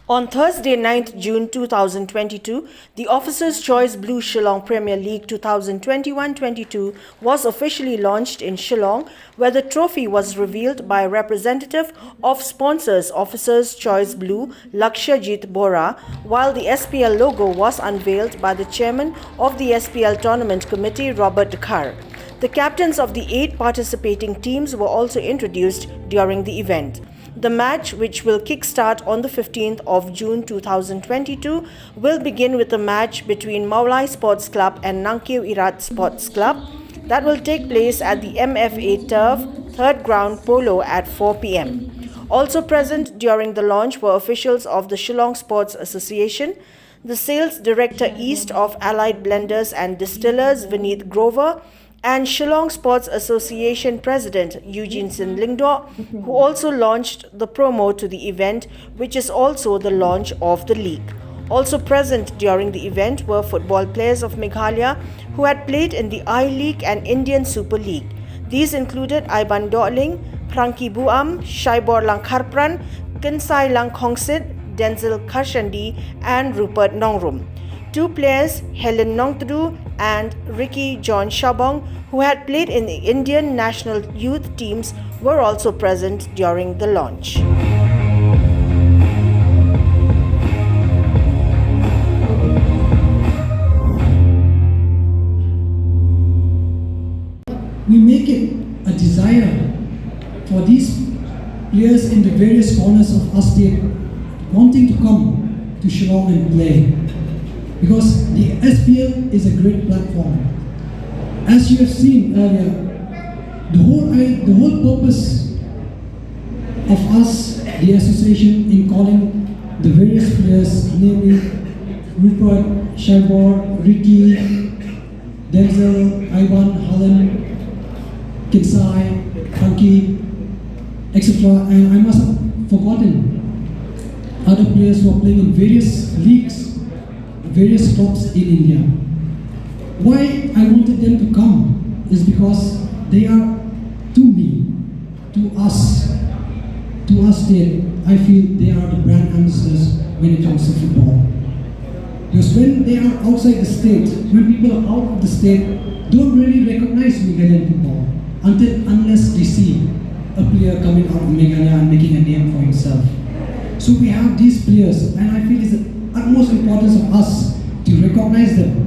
On Thursday, 9th June 2022, the Officers' Choice Blue Shillong Premier League 2021-22 was officially launched in Shillong, where the trophy was revealed by a representative of sponsors Officers' Choice Blue, Lakshajit Bora, while the SPL logo was unveiled by the chairman of the SPL Tournament Committee, Robert Khar. The captains of the 8 participating teams were also introduced during the event. The match, which will kickstart on the 15th of June 2022, will begin with a match between Mawlai Sports Club and Nangkiew Irat Sports Club that will take place at the MFA Turf, 3rd Ground Polo at 4 p.m. Also present during the launch were officials of the Shillong Sports Association, the Sales Director East of Allied Blenders and Distillers, Vineet Grover, and Shillong Sports Association President Eugene Sin Lingdo, who also launched the promo to the event, which is also the launch of the league. Also present during the event were football players of Meghalaya who had played in the I-League and Indian Super League. These included Iban Doling, Prangki Buam, Shaibor Lang Kharpran, Kinsai Lang Khongsit, Denzel Karshandi, and Rupert Nongrum. 2 players, Helen Nongtadu and Ricky John Shabong, who had played in the Indian national youth teams, were also present during the launch. We make it a desire for these players in the various corners of our state wanting to come to Shillong and play, because the SPL is a great platform. As you have seen earlier, the whole purpose of us, the association, in calling the various players, namely Rupert, Shaibor, Ricky, Denzel, Ivan, Helen, Kinsai, Funky, etc. And I must have forgotten other players who are playing in various leagues, various clubs in India. Why I wanted them to come is because they are, to me, to us state, I feel they are the brand ambassadors when it comes to football. Because when they are outside the state, when people are out of the state, don't really recognize Meghalayan football unless they see a player coming out of Meghalaya and making a name for himself. So we have these players, and I feel it's the utmost importance of us to recognize them